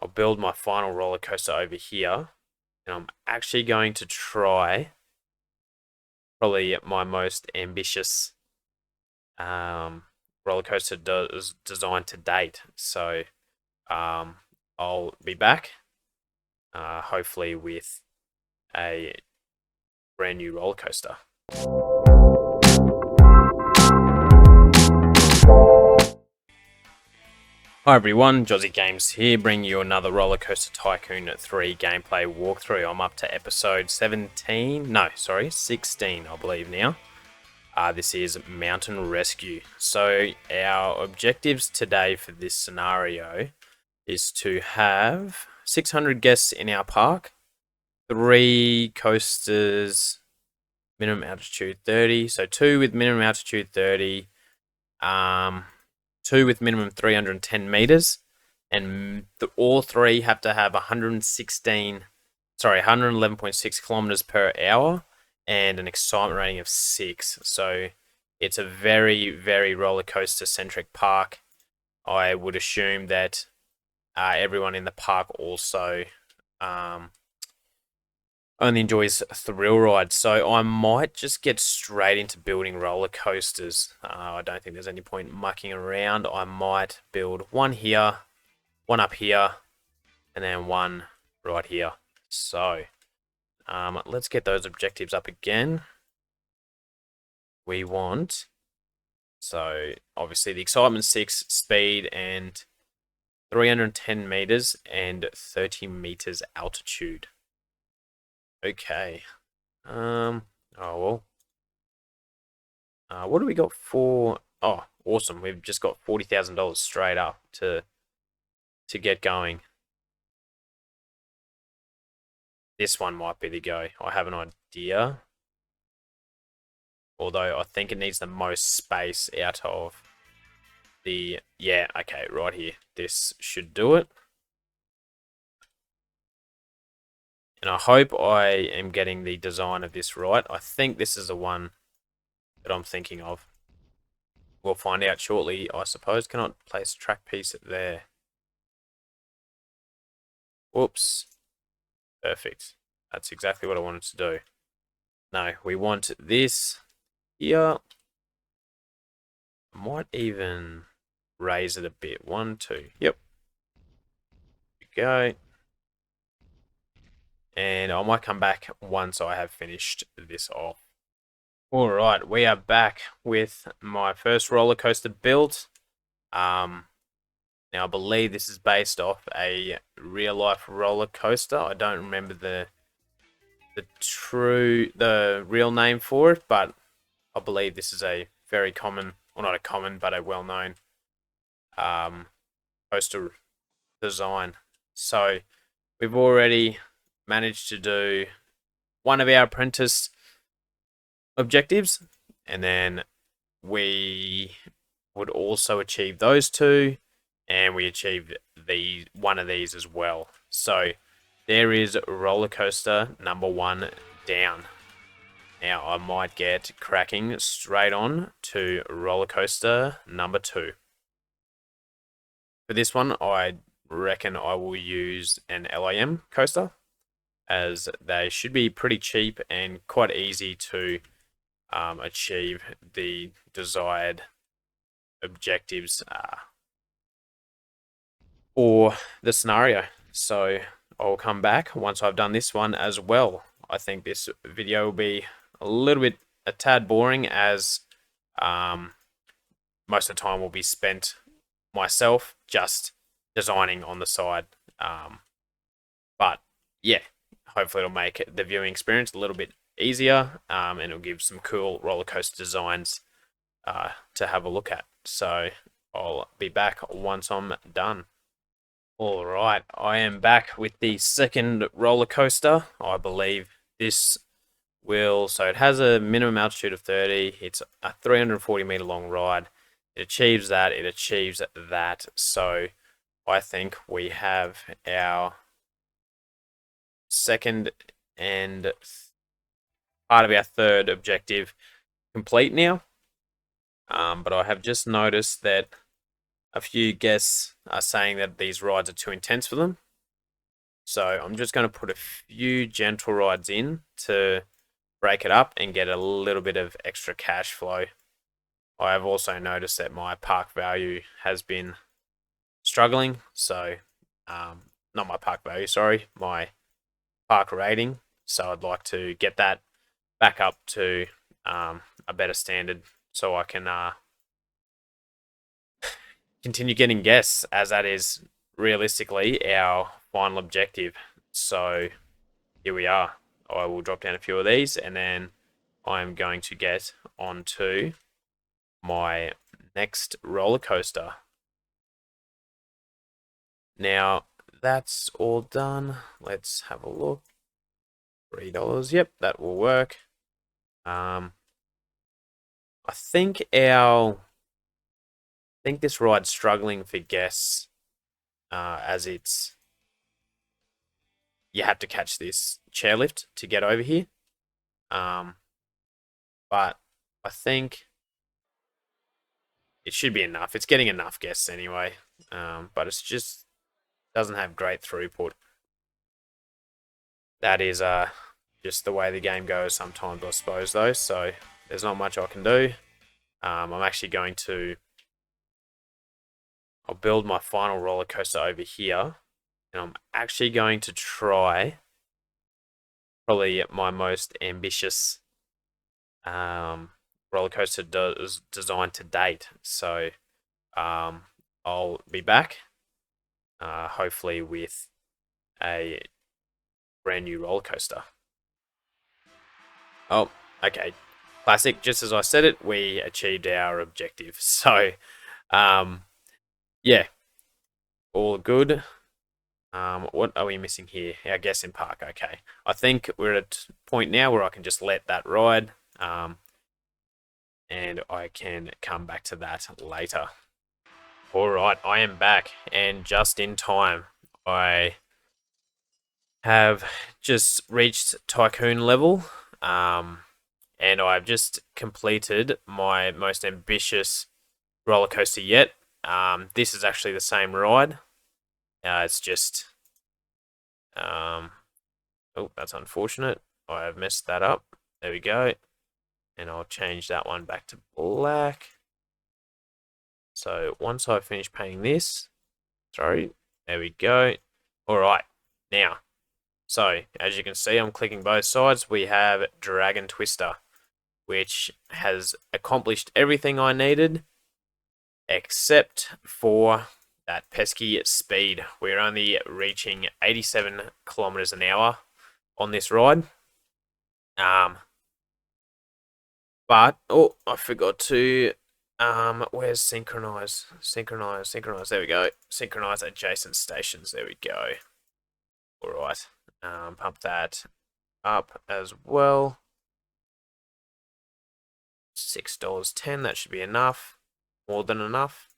I'll build my final roller coaster over here, and I'm actually going to try probably my most ambitious roller coaster design to date. So I'll be back, hopefully with a brand new roller coaster. Hi everyone, Jozzy Games here, bringing you another Roller Coaster Tycoon 3 gameplay walkthrough. I'm up to episode 16, I believe now. This is Mountain Rescue. So our objectives today for this scenario is to have 600 guests in our park, 3 coasters, minimum altitude 30, so 2 with minimum altitude 30, 2 with minimum 310 meters, and all 3 have to have 111.6 kilometers per hour and an excitement rating of 6. So it's a very, very roller coaster centric park. I would assume that everyone in the park also only enjoys thrill rides, so I might just get straight into building roller coasters. I don't think there's any point mucking around. I might build one here, one up here, and then one right here. So let's get those objectives up again. We want, so obviously the excitement 6, speed, and 310 meters and 30 meters altitude. Okay. Oh well. What do we got for? Oh, awesome! We've just got $40,000 straight up to get going. This one might be the go. I have an idea. Although I think it needs the most space out of the... Yeah, okay, right here. This should do it. And I hope I am getting the design of this right. I think this is the one that I'm thinking of. We'll find out shortly, I suppose. Cannot place a track piece there. Whoops. Perfect. That's exactly what I wanted to do. No, we want this here. I might even raise it a bit. 1, 2. Yep. There we go. And I might come back once I have finished this off. Alright, we are back with my first roller coaster built. Now I believe this is based off a real life roller coaster. I don't remember the real name for it, but I believe this is a very common, well not a common, but a well known coaster design. So we've already managed to do one of our apprentice objectives, and then we would also achieve those 2, and we achieved one of these as well. So there is roller coaster number 1 down. Now I might get cracking straight on to roller coaster number 2. For this one, I reckon I will use an LIM coaster, as they should be pretty cheap and quite easy to achieve the desired objectives for the scenario. So I'll come back once I've done this one as well. I think this video will be a tad boring, as most of the time will be spent myself just designing on the side. But yeah, hopefully it'll make the viewing experience a little bit easier, and it'll give some cool roller coaster designs to have a look at. So I'll be back once I'm done. Alright, I am back with the second roller coaster. I believe this will, so it has a minimum altitude of 30. It's a 340 meter long ride. It achieves that, it achieves that. So I think we have our second and part of our third objective complete now. But I have just noticed that a few guests are saying that these rides are too intense for them. So I'm just going to put a few gentle rides in to break it up and get a little bit of extra cash flow. I have also noticed that my park value has been struggling. So, not my park value, sorry, my park rating. So I'd like to get that back up to a better standard so I can continue getting guests, as that is realistically our final objective. So here we are. I will drop down a few of these and then I'm going to get onto my next roller coaster. Now that's all done. Let's have a look. $3. Yep, that will work. I think this ride's struggling for guests, as you have to catch this chairlift to get over here. But I think it should be enough. It's getting enough guests anyway. But it's just doesn't have great throughput. That is just the way the game goes sometimes, I suppose, though. So there's not much I can do. I'm actually going to... I'll build my final roller coaster over here. And I'm actually going to try probably my most ambitious roller coaster design to date. So I'll be back, hopefully with a brand new roller coaster. Oh, okay. Classic. Just as I said it, we achieved our objective. So, yeah, all good. What are we missing here? Our guest in park. Okay. I think we're at a point now where I can just let that ride. And I can come back to that later. All right, I am back, and just in time. I have just reached tycoon level, and I've just completed my most ambitious roller coaster yet. This is actually the same ride. It's just, oh, that's unfortunate. I have messed that up. There we go. And I'll change that one back to black. So once I finish painting this, sorry, there we go. All right, now, so as you can see, I'm clicking both sides. We have Dragon Twister, which has accomplished everything I needed, except for that pesky speed. We're only reaching 87 kilometers an hour on this ride. But, oh, I forgot to, where's synchronize? Synchronize, there we go. Synchronize adjacent stations, there we go. All right, pump that up as well. $6.10, that should be enough. More than enough.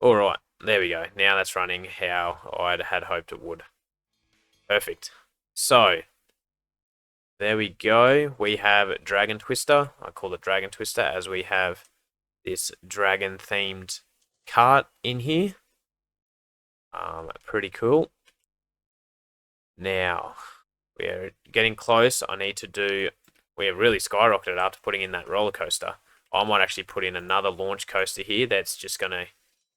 All right, there we go. Now that's running how I had hoped it would. Perfect. So, there we go. We have Dragon Twister. I call it Dragon Twister as we have this dragon-themed cart in here. Pretty cool. Now, we're getting close. We have really skyrocketed after putting in that roller coaster. I might actually put in another launch coaster here that's just going to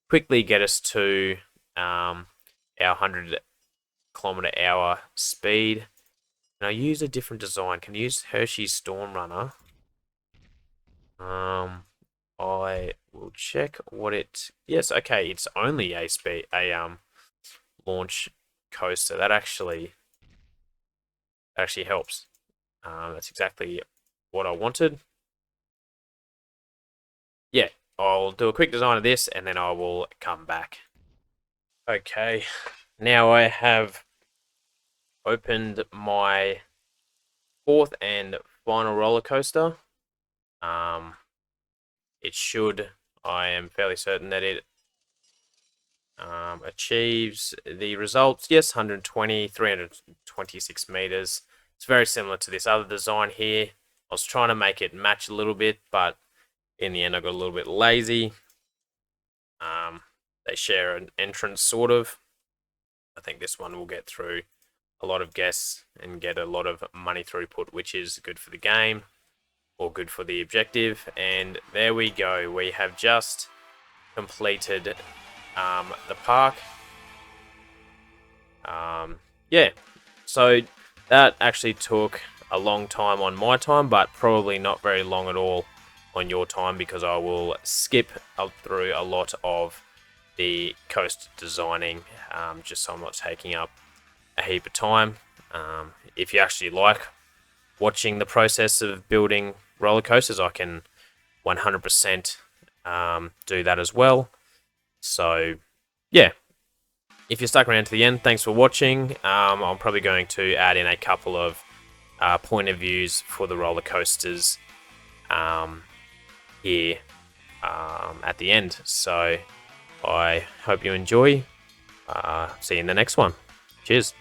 quickly get us to our 100-kilometer-hour speed. And I use a different design. Can I use Hershey's Storm Runner? I will check what it... Yes, okay, it's only a launch coaster. That actually helps. That's exactly what I wanted. Yeah, I'll do a quick design of this and then I will come back. Okay, now I have opened my fourth and final roller coaster. It should, I am fairly certain that it achieves the results. Yes, 120, 326 meters. It's very similar to this other design here. I was trying to make it match a little bit, but in the end I got a little bit lazy. They share an entrance, sort of. I think this one will get through a lot of guests and get a lot of money throughput, which is good for the game or good for the objective. And there we go. We have just completed the park. Yeah, so that actually took a long time on my time, but probably not very long at all on your time, because I will skip up through a lot of the coast designing, just so I'm not taking up a heap of time. If you actually like watching the process of building roller coasters, I can 100% do that as well. So yeah, if you're stuck around to the end, thanks for watching. I'm probably going to add in a couple of point of views for the roller coasters here at the end. So I hope you enjoy. See you in the next one. Cheers.